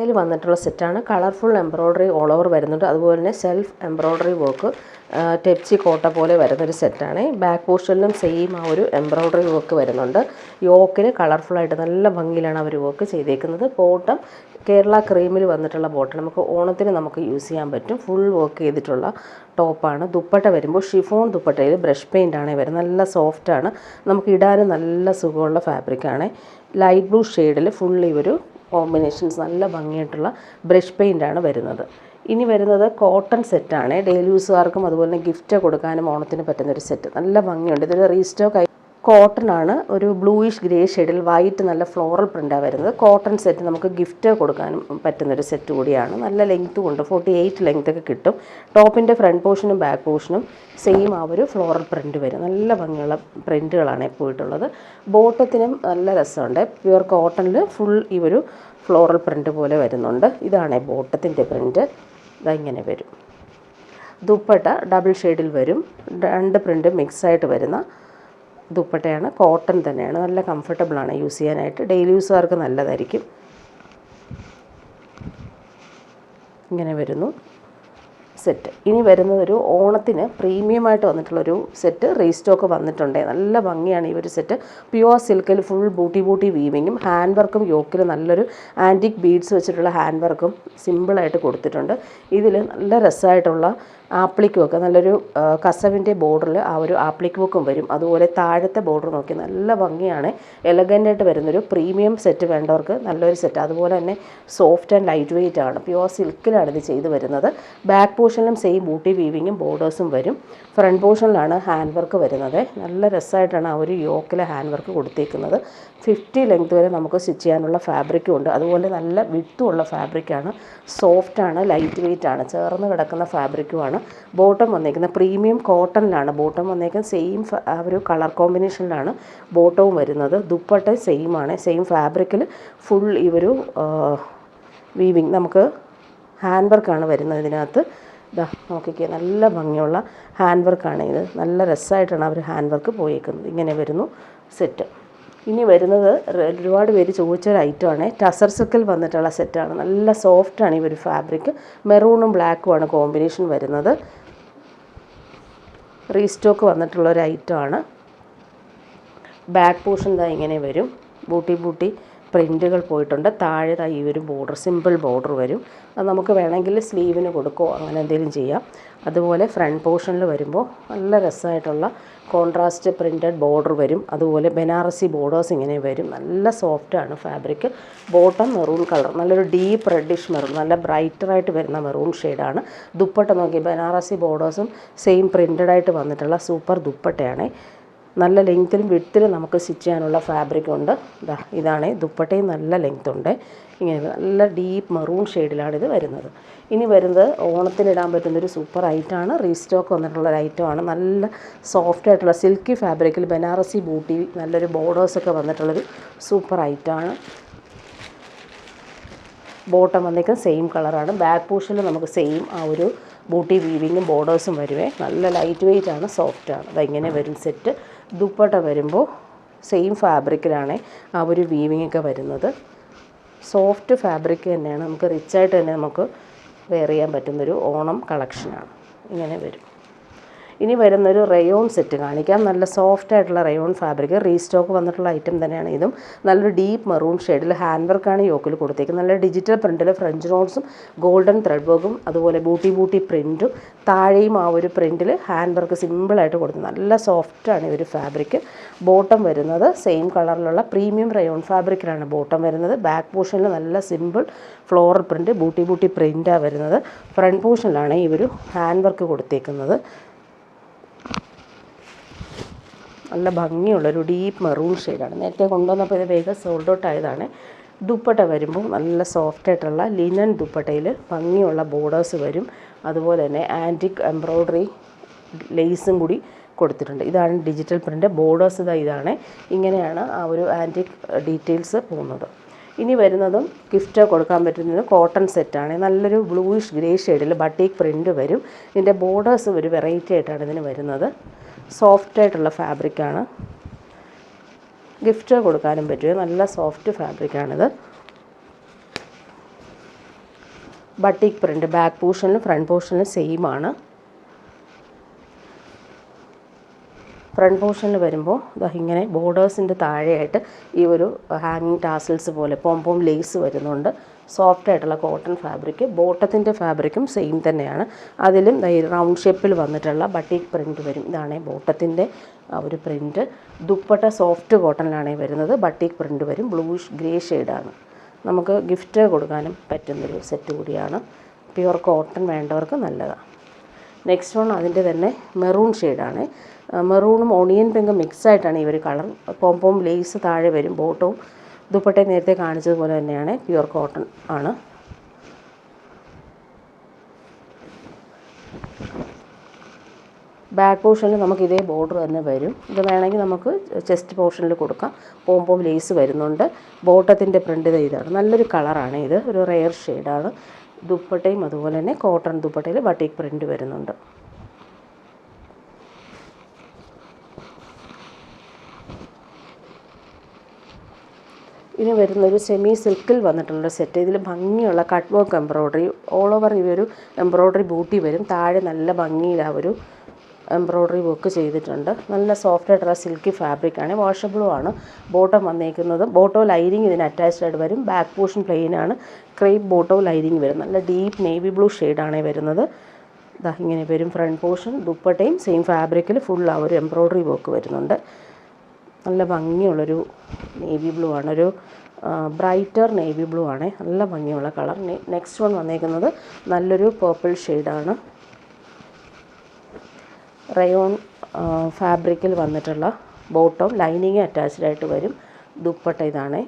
ദുപ്പട്ടയിൽ വന്നിട്ടുള്ള സെറ്റാണ്. Colourful embroidery all over വരുന്നുണ്ട്. അതുപോലെ തന്നെ സെൽഫ് എംബ്രോയ്ഡറി വർക്ക് ടെപ്സി കോട്ട പോലെ വരുന്നൊരു സെറ്റാണ്. ബാക്ക് പോർഷനിലും സെയിം ആ ഒരു എംബ്രോയ്ഡറി വർക്ക് വരുന്നുണ്ട്. യോക്കിൽ കളർഫുള്ളായിട്ട് നല്ല ഭംഗിയിലാണ് അവർ വർക്ക് ചെയ്തേക്കുന്നത്. ബോട്ടം കേരള ക്രീമിൽ വന്നിട്ടുള്ള ബോട്ടം നമുക്ക് ഓണത്തിന് നമുക്ക് യൂസ് ചെയ്യാൻ പറ്റും. ഫുൾ വർക്ക് ചെയ്തിട്ടുള്ള ടോപ്പാണ്. ദുപ്പട്ട വരുമ്പോൾ ഷിഫോൺ ദുപ്പട്ടയിൽ ബ്രഷ് പെയിൻ്റാണ് വരുന്നത്. നല്ല സോഫ്റ്റാണ്, നമുക്ക് ഇടാനും നല്ല സുഖമുള്ള ഫാബ്രിക്കാണ്. ലൈറ്റ് ബ്ലൂ ഷെയ്ഡിൽ ഫുൾ ഈ ഒരു കോമ്പിനേഷൻസ് നല്ല ഭംഗിയായിട്ടുള്ള ബ്രഷ് പെയിൻ്റാണ് വരുന്നത്. ഇനി വരുന്നത് കോട്ടൺ സെറ്റാണ്. ഡെയിലി യൂസുകാർക്കും അതുപോലെ തന്നെ ഗിഫ്റ്റ് കൊടുക്കാനും ഓണത്തിന് പറ്റുന്നൊരു സെറ്റ്. നല്ല ഭംഗിയുണ്ട്. ഇതൊരു റീസ്റ്റോക്ക് കോട്ടൺ ആണ്. ഒരു ബ്ലൂയിഷ് ഗ്രേ ഷെയ്ഡിൽ വൈറ്റ് നല്ല ഫ്ലോറൽ പ്രിൻ്റാണ് വരുന്നത്. കോട്ടൺ സെറ്റ് നമുക്ക് ഗിഫ്റ്റ് കൊടുക്കാനും പറ്റുന്നൊരു സെറ്റ് കൂടിയാണ്. നല്ല ലെങ്ത്തും ഉണ്ട്, 48 ലെങ്ത്തൊക്കെ കിട്ടും. ടോപ്പിൻ്റെ ഫ്രണ്ട് പോർഷനും ബാക്ക് പോർഷനും സെയിം ആ ഒരു ഫ്ലോറൽ പ്രിൻ്റ് വരും. നല്ല ഭംഗിയുള്ള പ്രിൻറ്റുകളാണ് പോയിട്ടുള്ളത്. ബോട്ടത്തിനും നല്ല രസമുണ്ട്. പ്യുവർ കോട്ടണിൽ ഫുൾ ഈ ഒരു ഫ്ലോറൽ പ്രിൻ്റ് പോലെ വരുന്നുണ്ട്. ഇതാണ് ബോട്ടത്തിൻ്റെ പ്രിൻ്റ്. ഇങ്ങനെ വരും. ദുപ്പട്ട ഡബിൾ ഷെയ്ഡിൽ വരും. രണ്ട് പ്രിൻ്റ് മിക്സായിട്ട് വരുന്ന ദുപ്പട്ടയാണ്. കോട്ടൺ തന്നെയാണ്. നല്ല കംഫർട്ടബിളാണ് യൂസ് ചെയ്യാനായിട്ട്. ഡെയിലി യൂസുകാർക്ക് നല്ലതായിരിക്കും. ഇങ്ങനെ വരുന്നു സെറ്റ്. ഇനി വരുന്നത് ഒരു ഓണത്തിന് പ്രീമിയമായിട്ട് വന്നിട്ടുള്ളൊരു സെറ്റ് റീസ്റ്റോക്ക് വന്നിട്ടുണ്ട്. നല്ല ഭംഗിയാണ് ഈ ഒരു സെറ്റ്. പ്യുവർ സിൽക്കിൽ ഫുൾ ബൂട്ടി വീവിങ്ങും ഹാൻഡ് വർക്കും യോക്കിൽ നല്ലൊരു ആൻറ്റിക് ബീഡ്സ് വെച്ചിട്ടുള്ള ഹാൻഡ് വർക്കും സിമ്പിളായിട്ട് കൊടുത്തിട്ടുണ്ട്. ഇതിൽ നല്ല രസമായിട്ടുള്ള ആപ്ലിക് വർക്ക്, നല്ലൊരു കസവിൻ്റെ ബോർഡറിൽ ആ ഒരു ആപ്ലിക് വർക്കും വരും. അതുപോലെ താഴത്തെ ബോർഡർ നോക്കി നല്ല ഭംഗിയാണ്. എലഗൻ്റായിട്ട് വരുന്നൊരു പ്രീമിയം സെറ്റ് വേണ്ടവർക്ക് നല്ലൊരു സെറ്റ്. അതുപോലെ തന്നെ സോഫ്റ്റ് ആൻഡ് ലൈറ്റ് വെയ്റ്റ് ആണ്. പ്യുവർ സിൽക്കിലാണ് ഇത് ചെയ്ത് വരുന്നത്. ബാക്ക് പോർഷനിലും സെയിം ബൂട്ടി വീവിങ്ങും ബോർഡേഴ്സും വരും. ഫ്രണ്ട് പോർഷനിലാണ് ഹാൻഡ് വർക്ക് വരുന്നത്. നല്ല രസമായിട്ടാണ് ആ ഒരു യോക്കിലെ ഹാൻഡ് വർക്ക് കൊടുത്തേക്കുന്നത്. 50 ലെങ്ത് വരെ നമുക്ക് സ്റ്റിച്ച് ചെയ്യാനുള്ള ഫാബ്രിക്കും ഉണ്ട്. അതുപോലെ നല്ല വിട്ടുമുള്ള ഫാബ്രിക്കാണ്. സോഫ്റ്റാണ്, ലൈറ്റ് വെയ്റ്റ് ആണ്, ചേർന്ന് കിടക്കുന്ന ഫാബ്രിക്കുമാണ്. ബോട്ടം വന്നേക്കുന്നത് പ്രീമിയം കോട്ടണിലാണ്. ബോട്ടം വന്നേക്കുന്നത് സെയിം ആ ഒരു കളർ കോമ്പിനേഷനിലാണ് ബോട്ടവും വരുന്നത്. ദുപ്പട്ട സെയിം ആണ്. സെയിം ഫാബ്രിക്കിൽ ഫുൾ ഈ ഒരു വീവിങ് നമുക്ക് ഹാൻഡ് വർക്കാണ് വരുന്നത്. ഇതിനകത്ത് ഇതാ നോക്കിക്കേ, നല്ല ഭംഗിയുള്ള ഹാൻഡ് വർക്കാണ് ഇത്. നല്ല രസമായിട്ടാണ് അവർ ഹാൻഡ് വർക്ക് പോയേക്കുന്നത്. ഇങ്ങനെ വരുന്നു സെറ്റ്. ഇനി വരുന്നത് ഒരുപാട് പേര് ചോദിച്ചൊരു ഐറ്റമാണ്. ടസർ സിൽക്കിൽ വന്നിട്ടുള്ള സെറ്റാണ്. നല്ല സോഫ്റ്റാണ് ഈ ഒരു ഫാബ്രിക്. മെറൂണും ബ്ലാക്കുമാണ് കോമ്പിനേഷൻ വരുന്നത്. റീസ്റ്റോക്ക് വന്നിട്ടുള്ളൊരു ഐറ്റമാണ്. ബാക്ക് പോർഷൻ ഇതാ ഇങ്ങനെ വരും. ബൂട്ടി പ്രിൻറ്റുകൾ പോയിട്ടുണ്ട്. താഴെ ഈ ഒരു ബോർഡർ, സിമ്പിൾ ബോർഡർ വരും. അത് നമുക്ക് വേണമെങ്കിൽ സ്ലീവിന് കൊടുക്കുകയോ അങ്ങനെ എന്തെങ്കിലും ചെയ്യാം. അതുപോലെ ഫ്രണ്ട് പോർഷനിൽ വരുമ്പോൾ നല്ല രസമായിട്ടുള്ള കോൺട്രാസ്റ്റ് പ്രിൻറ്റഡ് ബോർഡർ വരും. അതുപോലെ ബനാറസി ബോർഡേഴ്സ് ഇങ്ങനെ വരും. നല്ല സോഫ്റ്റാണ് ഫാബ്രിക്. ബോട്ടം മെറൂൺ കളർ, നല്ലൊരു ഡീപ്പ് റെഡിഷ് മെറൂൺ, നല്ല ബ്രൈറ്ററായിട്ട് വരുന്ന മെറൂൺ ഷെയ്ഡാണ്. ദുപ്പട്ട നോക്കി ബനാറസി ബോർഡേഴ്സും സെയിം പ്രിൻറ്റഡായിട്ട് വന്നിട്ടുള്ള സൂപ്പർ ദുപ്പട്ടയാണ്. നല്ല ലെങ്ത്തിലും വിഡ്ത്തിലും നമുക്ക് സ്റ്റിച്ച് ചെയ്യാനുള്ള ഫാബ്രിക് ഉണ്ട്. ഇതാണ് ദുപ്പട്ടയും നല്ല ലെങ്ത് ഉണ്ട്. ഇങ്ങനെ നല്ല ഡീപ്പ് മെറൂൺ ഷെയ്ഡിലാണ് ഇത് വരുന്നത്. ഇനി വരുന്നത് ഓണത്തിനിടാൻ പറ്റുന്നൊരു സൂപ്പർ ഐറ്റമാണ്. റീസ്റ്റോക്ക് വന്നിട്ടുള്ളൊരു ഐറ്റമാണ്. നല്ല സോഫ്റ്റ് ആയിട്ടുള്ള സിൽക്കി ഫാബ്രിക്കിൽ ബനാറസി ബൂട്ടി നല്ലൊരു ബോർഡേഴ്സൊക്കെ വന്നിട്ടുള്ളൊരു സൂപ്പർ ഐറ്റമാണ്. ബോട്ടം വന്നേക്കുന്നത് സെയിം കളറാണ്. ബാക്ക് പോർഷനിൽ നമുക്ക് സെയിം ആ ഒരു ബൂട്ടി വീവിങ്ങും ബോർഡേഴ്സും വരുവേ. നല്ല ലൈറ്റ് വെയ്റ്റ് ആണ്, സോഫ്റ്റാണ്. അതിങ്ങനെ വരും സെറ്റ്. ദുപ്പട്ട വരുമ്പോൾ സെയിം ഫാബ്രിക്കിലാണ് ആ ഒരു വീവിങ്ങൊക്കെ വരുന്നത്. സോഫ്റ്റ് ഫാബ്രിക് തന്നെയാണ്. നമുക്ക് റിച്ചായിട്ട് തന്നെ നമുക്ക് വെയർ ചെയ്യാൻ പറ്റുന്നൊരു ഓണം കളക്ഷനാണ്. ഇങ്ങനെ വരും. ഇനി വരുന്നൊരു റയോൺ സെറ്റ് കാണിക്കാം. നല്ല സോഫ്റ്റ് ആയിട്ടുള്ള റയോൺ ഫാബ്രിക് റീസ്റ്റോക്ക് വന്നിട്ടുള്ള ഐറ്റം തന്നെയാണ് ഇതും. നല്ലൊരു ഡീപ്പ് മെറൂൺ ഷെയ്ഡിൽ ഹാൻഡ് വർക്കാണ് യോക്കിൽ കൊടുത്തേക്കുന്നത്. നല്ല ഡിജിറ്റൽ പ്രിൻറ്റിൽ ഫ്രഞ്ച് നോട്ട്സും ഗോൾഡൻ ത്രെഡ് വർക്കും അതുപോലെ ബൂട്ടി പ്രിൻറ്റും താഴെയും ആ ഒരു പ്രിൻറ്റിൽ ഹാൻഡ് വർക്ക് സിമ്പിളായിട്ട് കൊടുത്തു. നല്ല സോഫ്റ്റാണ് ഈ ഒരു ഫാബ്രിക്. ബോട്ടം വരുന്നത് സെയിം കളറിലുള്ള പ്രീമിയം റയോൺ ഫാബ്രിക്കിലാണ് ബോട്ടം വരുന്നത്. ബാക്ക് പോർഷനിൽ നല്ല സിമ്പിൾ ഫ്ലോറൽ പ്രിൻറ്റ് ബൂട്ടി പ്രിൻറ്റാണ് വരുന്നത്. ഫ്രണ്ട് പോർഷനിലാണ് ഈ ഒരു ഹാൻഡ് വർക്ക് കൊടുത്തേക്കുന്നത്. നല്ല ഭംഗിയുള്ളൊരു ഡീപ്പ് മെറൂൺ ഷെയ്ഡാണ്. നേരത്തെ കൊണ്ടുവന്നപ്പോൾ ഇത് വേഗം സോൾഡ് ഔട്ട് ആയതാണ്. ദുപ്പട്ട വരുമ്പോൾ നല്ല സോഫ്റ്റായിട്ടുള്ള ലിനൻ ദുപ്പട്ടയിൽ ഭംഗിയുള്ള ബോർഡേഴ്സ് വരും. അതുപോലെ തന്നെ ആൻറ്റിക് എംബ്രോയ്ഡറി ലേസും കൂടി കൊടുത്തിട്ടുണ്ട്. ഇതാണ് ഡിജിറ്റൽ പ്രിൻ്റ്. ബോർഡേഴ്സ് ഇതാണ്. ഇങ്ങനെയാണ് ആ ഒരു ആൻറ്റിക് ഡീറ്റെയിൽസ് പോകുന്നത്. ഇനി വരുന്നതും ഗിഫ്റ്റ് കൊടുക്കാൻ പറ്റുന്നത് കോട്ടൺ സെറ്റാണ്. നല്ലൊരു ബ്ലൂയിഷ് ഗ്രേ ഷെയ്ഡിൽ ബട്ടീക്ക് പ്രിൻ്റ് വരും. ഇതിൻ്റെ ബോർഡേഴ്സ് ഒരു വെറൈറ്റി ആയിട്ടാണ് ഇതിന് വരുന്നത്. സോഫ്റ്റായിട്ടുള്ള ഫാബ്രിക്കാണ്. ഗിഫ്റ്റ് കൊടുക്കാനും പറ്റും. നല്ല സോഫ്റ്റ് ഫാബ്രിക്കാണിത്. ബട്ടിക് പ്രിൻറ്റ് ബാക്ക് പോർഷനിലും ഫ്രണ്ട് പോർഷനിലും സെയിം ആണ്. ഫ്രണ്ട് പോർഷനിൽ വരുമ്പോൾ ഇങ്ങനെ ബോർഡേഴ്സിൻ്റെ താഴെയായിട്ട് ഈ ഒരു ഹാങ്ങിങ് ടാസൽസ് പോലെ പോംപോം ലേസ് വരുന്നുണ്ട്. സോഫ്റ്റ് ആയിട്ടുള്ള കോട്ടൺ ഫാബ്രിക്. ബോട്ടത്തിൻ്റെ ഫാബ്രിക്കും സെയിം തന്നെയാണ്. അതിലും റൗണ്ട് ഷേപ്പിൽ വന്നിട്ടുള്ള ബട്ടിക് പ്രിൻറ്റ് വരും. ഇതാണ് ബോട്ടത്തിൻ്റെ ഒരു പ്രിൻറ്റ്. ദുപ്പട്ട സോഫ്റ്റ് കോട്ടണിലാണ് വരുന്നത്. ബട്ടിക് പ്രിൻറ്റ് വരും. ബ്ലൂഷ് ഗ്രേ ഷെയ്ഡാണ്. നമുക്ക് ഗിഫ്റ്റ് കൊടുക്കാനും പറ്റുന്നൊരു സെറ്റ് കൂടിയാണ്. പ്യുവർ കോട്ടൺ വേണ്ടവർക്ക് നല്ലതാണ്. നെക്സ്റ്റ് വൺ അതിൻ്റെ തന്നെ മെറൂൺ ഷെയ്ഡാണ്. മെറൂണും ഓണിയൻ പിങ്കും മിക്സായിട്ടാണ് ഈ ഒരു കളർ. പോംപോം ലേസ് താഴെ വരും. ബോട്ടവും ദുപ്പട്ടയും നേരത്തെ കാണിച്ചതുപോലെ തന്നെയാണ്. പ്യുവർ കോട്ടൺ ആണ്. ബാക്ക് പോർഷനിൽ നമുക്ക് ഇതേ ബോർഡർ തന്നെ വരും. ഇത് വേണമെങ്കിൽ നമുക്ക് ചെസ്റ്റ് പോർഷനിൽ കൊടുക്കാം. പോംപോം ലേസ് വരുന്നുണ്ട്. ബോട്ടത്തിൻ്റെ പ്രിൻ്റ് ഇതാണ്. നല്ലൊരു കളറാണ് ഇത്. ഒരു റെയർ ഷെയ്ഡാണ്. ദുപ്പട്ടയും അതുപോലെ തന്നെ കോട്ടൺ ദുപ്പട്ടയിൽ ബട്ടിക് പ്രിൻ്റ് വരുന്നുണ്ട്. ഇനി വരുന്നൊരു സെമി സിൽക്കിൽ വന്നിട്ടുള്ള സെറ്റ്. ഇതിൽ ഭംഗിയുള്ള cut work embroidery all over ഈ ഒരു എംബ്രോയ്ഡറി ബൂട്ടി വരും. താഴെ നല്ല ഭംഗിയിൽ ആ ഒരു എംബ്രോയ്ഡറി വർക്ക് ചെയ്തിട്ടുണ്ട്. നല്ല സോഫ്റ്റ് ആയിട്ടുള്ള സിൽക്കി ഫാബ്രിക്കാണ്. വാഷബിളും ആണ്. ബോട്ടം വന്നേക്കുന്നത് ബോട്ടോ ലൈനിങ് ഇതിന് അറ്റാച്ച്ഡ് ആയിട്ട് വരും. ബാക്ക് പോർഷൻ പ്ലെയിൻ ആണ്. ക്രേപ്പ് ബോട്ടോ ലൈനിങ് വരും. നല്ല ഡീപ്പ് നേവി ബ്ലൂ ഷെയ്ഡാണ് വരുന്നത്. ഇങ്ങനെ വരും ഫ്രണ്ട് പോർഷൻ. ദുപ്പട്ടയും സെയിം ഫാബ്രിക്കിൽ ഫുൾ ആ ഒരു എംബ്രോയ്ഡറി വർക്ക് വരുന്നുണ്ട്. നല്ല ഭംഗിയുള്ളൊരു നേവി ബ്ലൂ ആണ്. ഒരു ബ്രൈറ്റർ നേവി ബ്ലൂ ആണ്. നല്ല ഭംഗിയുള്ള കളർ. നെക്സ്റ്റ് വൺ വന്നേക്കുന്നത് നല്ലൊരു പേർപ്പിൾ ഷെയ്ഡാണ്. റയോൺ ഫാബ്രിക്കിൽ വന്നിട്ടുള്ള ബോട്ടം ലൈനിങ് അറ്റാച്ച്ഡ് ആയിട്ട് വരും. ദുപ്പട്ട ഇതാണ്.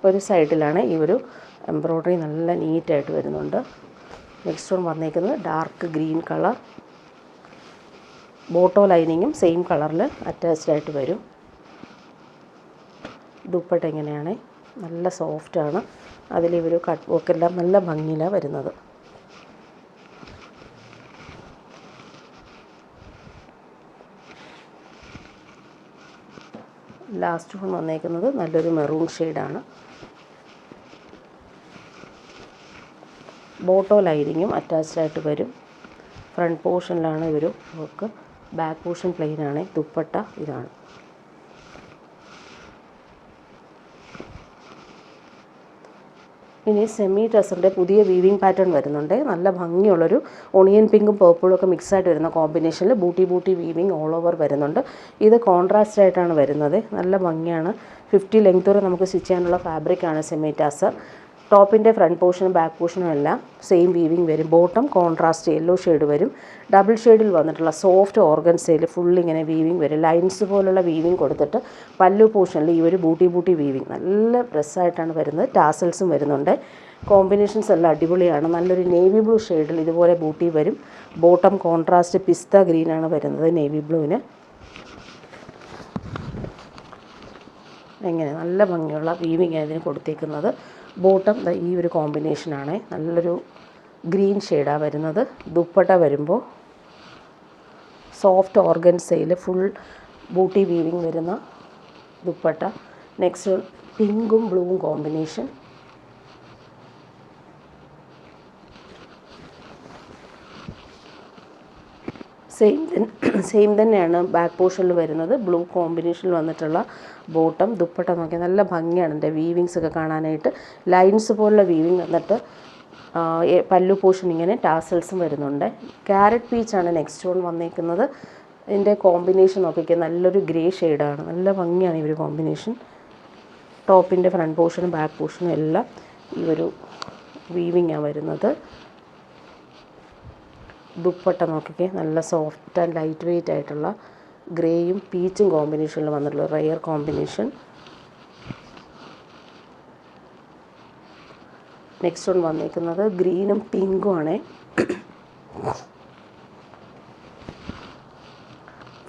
ഒരു സൈഡിലാണ് ഈ ഒരു എംബ്രോയ്ഡറി നല്ല നീറ്റായിട്ട് വരുന്നുണ്ട്. നെക്സ്റ്റ് വൺ വന്നേക്കുന്നത് ഡാർക്ക് ഗ്രീൻ കളർ. ബോട്ടോ ലൈനിങ്ങും സെയിം കളറിൽ അറ്റാച്ച്ഡ് ആയിട്ട് വരും. ദുപ്പട്ട ഇങ്ങനെയാണ്. നല്ല സോഫ്റ്റാണ്. അതിൽ ഇവർ കട്ട് വർക്കെല്ലാം നല്ല ഭംഗിയിലാണ് വരുന്നത്. ലാസ്റ്റ് വൺ വന്നേക്കുന്നത് നല്ലൊരു മെറൂൺ ഷെയ്ഡാണ്. ബോട്ടോ ലൈനിങ്ങും അറ്റാച്ച്ഡ് ആയിട്ട് വരും. ഫ്രണ്ട് പോർഷനിലാണ് ഇവർ വർക്ക്. ബാക്ക് പോർഷൻ പ്ലെയിൻ ആണ്. ദുപ്പട്ട ഇതാണ്. ഇനി സെമി ടസറിൻ്റെ പുതിയ വീവിങ് പാറ്റേൺ വരുന്നുണ്ട്. നല്ല ഭംഗിയുള്ളൊരു ഓണിയൻ പിങ്കും പേർപ്പിളും ഒക്കെ മിക്സായിട്ട് വരുന്ന കോമ്പിനേഷനിൽ ബൂട്ടി വീവിങ് ഓൾ ഓവർ വരുന്നുണ്ട്. ഇത് കോൺട്രാസ്റ്റ് ആയിട്ടാണ് വരുന്നത്. നല്ല ഭംഗിയാണ്. 50 ലെങ്ത് വരെ നമുക്ക് സ്റ്റിച്ച് ചെയ്യാനുള്ള ഫാബ്രിക്കാണ് സെമി ടസർ. ടോപ്പിൻ്റെ ഫ്രണ്ട് പോർഷനും ബാക്ക് പോർഷനും എല്ലാം സെയിം വീവിങ് വരും. ബോട്ടം കോൺട്രാസ്റ്റ് യെല്ലോ ഷെയ്ഡ് വരും. ഡബിൾ ഷെയ്ഡിൽ വന്നിട്ടുള്ള സോഫ്റ്റ് ഓർഗൻസയിൽ ഫുള്ളിങ്ങനെ വീവിങ് വരും. ലൈൻസ് പോലുള്ള വീവിങ് കൊടുത്തിട്ട് പല്ലു പോർഷനിൽ ഈ ഒരു ബൂട്ടി വീവിങ് നല്ല ഡ്രസ്സായിട്ടാണ് വരുന്നത്. ടാസൽസും വരുന്നുണ്ട്. കോമ്പിനേഷൻസ് എല്ലാം അടിപൊളിയാണ്. നല്ലൊരു നേവി ബ്ലൂ ഷെയ്ഡിൽ ഇതുപോലെ ബൂട്ടി വരും. ബോട്ടം കോൺട്രാസ്റ്റ് പിസ്ത ഗ്രീനാണ് വരുന്നത് നേവി ബ്ലൂവിന്. എങ്ങനെ നല്ല ഭംഗിയുള്ള വീവിങ് അതിന് കൊടുത്തേക്കുന്നത്. ബോട്ടം ഈ ഒരു കോമ്പിനേഷനാണ്. നല്ലൊരു ഗ്രീൻ ഷെയ്ഡാണ് വരുന്നത്. ദുപ്പട്ട വരുമ്പോൾ സോഫ്റ്റ് ഓർഗൻസയിൽ ഫുൾ ബൂട്ടി വീവിങ് വരുന്ന ദുപ്പട്ട. നെക്സ്റ്റ് പിങ്കും ബ്ലൂവും കോമ്പിനേഷൻ. സെയിം തന്നെയാണ് ബാക്ക് പോർഷനിൽ വരുന്നത്. ബ്ലൂ കോമ്പിനേഷനിൽ വന്നിട്ടുള്ള ബോട്ടം. ദുപ്പട്ട നോക്കിയാൽ നല്ല ഭംഗിയാണ്. എൻ്റെ വീവിങ്സ് ഒക്കെ കാണാനായിട്ട് ലൈൻസ് പോലുള്ള വീവിങ് വന്നിട്ട് പല്ലു പോർഷൻ ഇങ്ങനെ ടാസൽസും വരുന്നുണ്ട്. ക്യാരറ്റ് പീച്ചാണ് നെക്സ്റ്റ് വൺ വന്നേക്കുന്നത്. ഇതിൻ്റെ കോമ്പിനേഷൻ നോക്കിയാൽ നല്ലൊരു ഗ്രേ ഷെയ്ഡാണ്. നല്ല ഭംഗിയാണ് ഈ ഒരു കോമ്പിനേഷൻ. ടോപ്പിൻ്റെ ഫ്രണ്ട് പോർഷനും ബാക്ക് പോർഷനും എല്ലാം ഈ ഒരു വീവിങ്ങാണ് വരുന്നത്. ദുപ്പട്ട നോക്കിക്കേ നല്ല സോഫ്റ്റ് ആൻഡ് ലൈറ്റ് വെയ്റ്റ് ആയിട്ടുള്ള ഗ്രേയും പീച്ചും കോമ്പിനേഷനിൽ വന്നിട്ടുള്ള റെയർ കോമ്പിനേഷൻ. നെക്സ്റ്റ് വൺ വന്നിരിക്കുന്നത് ഗ്രീനും പിങ്കും ആണ്.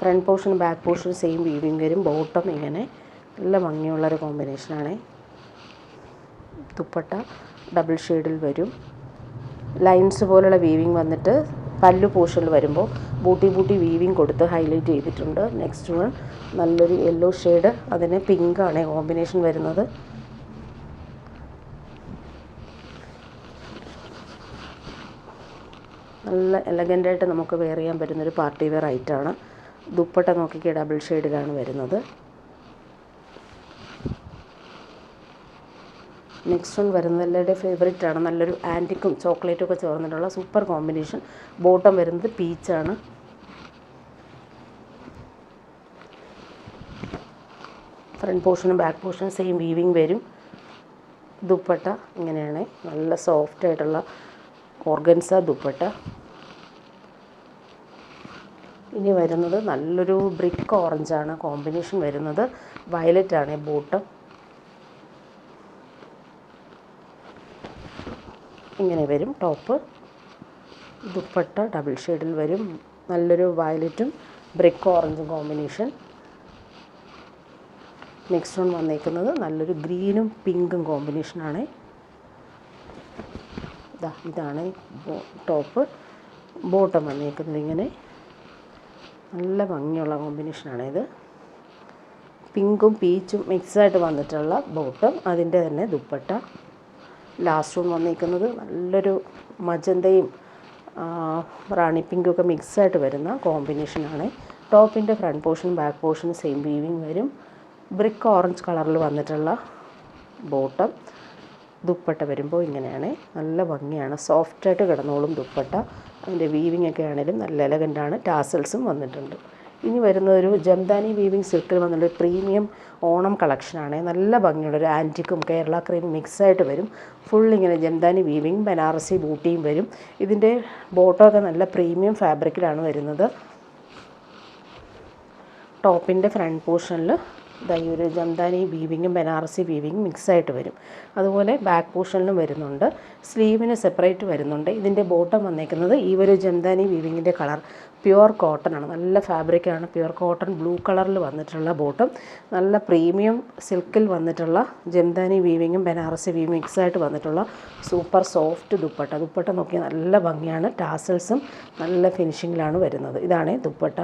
Front portion back portion same weaving വരും. ബോട്ടം ഇങ്ങനെ നല്ല ഭംഗിയുള്ളൊരു കോമ്പിനേഷനാണ്. ദുപ്പട്ട ഡബിൾ ഷെയ്ഡിൽ വരും. ലൈൻസ് പോലുള്ള വീവിങ് വന്നിട്ട് പല്ലു പോർഷനിൽ വരുമ്പോൾ ബൂട്ടി വീവിങ് കൊടുത്ത് ഹൈലൈറ്റ് ചെയ്തിട്ടുണ്ട്. നെക്സ്റ്റ് വൺ നല്ലൊരു യെല്ലോ ഷെയ്ഡ്, അതിന് പിങ്കാണ് കോമ്പിനേഷൻ വരുന്നത്. നല്ല എലഗൻ്റായിട്ട് നമുക്ക് വെയർ ചെയ്യാൻ പറ്റുന്നൊരു പാർട്ടി വെയർ ഐറ്റമാണ്. ദുപ്പട്ട നോക്കിക്കുക, ഡബിൾ ഷെയ്ഡിലാണ് വരുന്നത്. നെക്സ്റ്റ് വൺ വരുന്നത് എല്ലാവരുടെയും ഫേവറേറ്റ് ആണ്. നല്ലൊരു ആൻറ്റിക്കും ചോക്ലേറ്റും ഒക്കെ ചേർന്നിട്ടുള്ള സൂപ്പർ കോമ്പിനേഷൻ. ബോട്ടം വരുന്നത് പീച്ചാണ്. ഫ്രണ്ട് പോർഷനും ബാക്ക് പോർഷനും സെയിം വീവിങ് വരും. ദുപ്പട്ട ഇങ്ങനെയാണ്, നല്ല സോഫ്റ്റ് ആയിട്ടുള്ള ഓർഗൻസ ദുപ്പട്ട. ഇനി വരുന്നത് നല്ലൊരു ബ്രിക്ക് ഓറഞ്ചാണ് കോമ്പിനേഷൻ വരുന്നത്. വയലറ്റ് ആണ് ബോട്ടം. ഇങ്ങനെ വരും ടോപ്പ്. ദുപ്പട്ട ഡബിൾ ഷെയ്ഡിൽ വരും. നല്ലൊരു വയലറ്റും ബ്രിക്ക് ഓറഞ്ചും കോമ്പിനേഷൻ. നെക്സ്റ്റ് വൺ വന്നേക്കുന്നത് നല്ലൊരു ഗ്രീനും പിങ്കും കോമ്പിനേഷനാണ്. ഇതാണ് ടോപ്പ്. ബോട്ടം വന്നേക്കുന്നത് ഇങ്ങനെ നല്ല ഭംഗിയുള്ള കോമ്പിനേഷനാണ് ഇത്. പിങ്കും പീച്ചും മിക്സായിട്ട് വന്നിട്ടുള്ള ബോട്ടം, അതിൻ്റെ തന്നെ ദുപ്പട്ട. ലാസ്റ്റ് വൺ വന്നിരിക്കുന്നത് നല്ലൊരു മജന്തയും റാണി പിങ്കും ഒക്കെ മിക്സായിട്ട് വരുന്ന കോമ്പിനേഷനാണ്. ടോപ്പിൻ്റെ ഫ്രണ്ട് പോർഷനും ബാക്ക് പോർഷനും സെയിം വീവിങ് വരും. ബ്രിക്ക് ഓറഞ്ച് കളറിൽ വന്നിട്ടുള്ള ബോട്ടം. ദുപ്പട്ട വരുമ്പോൾ ഇങ്ങനെയാണ്, നല്ല ഭംഗിയാണ്, സോഫ്റ്റായിട്ട് കിടന്നോളും ദുപ്പട്ട. അതിൻ്റെ വീവിങ് ഒക്കെ ആണെങ്കിലും നല്ല എലഗൻ്റാണ്. ടാസൽസും വന്നിട്ടുണ്ട്. ഇനി വരുന്നതൊരു ജംദാനി വീവിങ് സിൽക്കിൽ വന്നുള്ളൊരു പ്രീമിയം ഓണം കളക്ഷനാണ്. നല്ല ഭംഗിയുള്ളൊരു ആൻറ്റിക്കും കേരള ക്രീം മിക്സായിട്ട് വരും. ഫുൾ ഇങ്ങനെ ജംദാനി വീവിങ് ബനാറസി ബൂട്ടിയും വരും. ഇതിൻ്റെ ബോട്ടമൊക്കെ നല്ല പ്രീമിയം ഫാബ്രിക്കിലാണ് വരുന്നത്. ടോപ്പിൻ്റെ ഫ്രണ്ട് പോർഷനിൽ ഈ ഒരു ജംദാനി വീവിങ്ങും ബനാറസി വീവിങ്ങും മിക്സായിട്ട് വരും. അതുപോലെ ബാക്ക് പോർഷനിലും വരുന്നുണ്ട്. സ്ലീവിന് സെപ്പറേറ്റ് വരുന്നുണ്ട്. ഇതിൻ്റെ ബോട്ടം വന്നേക്കുന്നത് ഈ ഒരു ജംദാനി വീവിങ്ങിൻ്റെ കളർ പ്യുവർ കോട്ടൺ ആണ്. നല്ല ഫാബ്രിക്കാണ്. പ്യുവർ കോട്ടൺ ബ്ലൂ കളറിൽ വന്നിട്ടുള്ള ബോട്ടം. നല്ല പ്രീമിയം സിൽക്കിൽ വന്നിട്ടുള്ള ജംദാനി വീവിങ്ങും ബനാറസി വീവിങ് മിക്സായിട്ട് വന്നിട്ടുള്ള സൂപ്പർ സോഫ്റ്റ് ദുപ്പട്ട. ദുപ്പട്ട നോക്കിയാൽ നല്ല ഭംഗിയാണ്. ടാസൽസും നല്ല ഫിനിഷിങ്ങിലാണ് വരുന്നത്. ഇതാണ് ദുപ്പട്ട.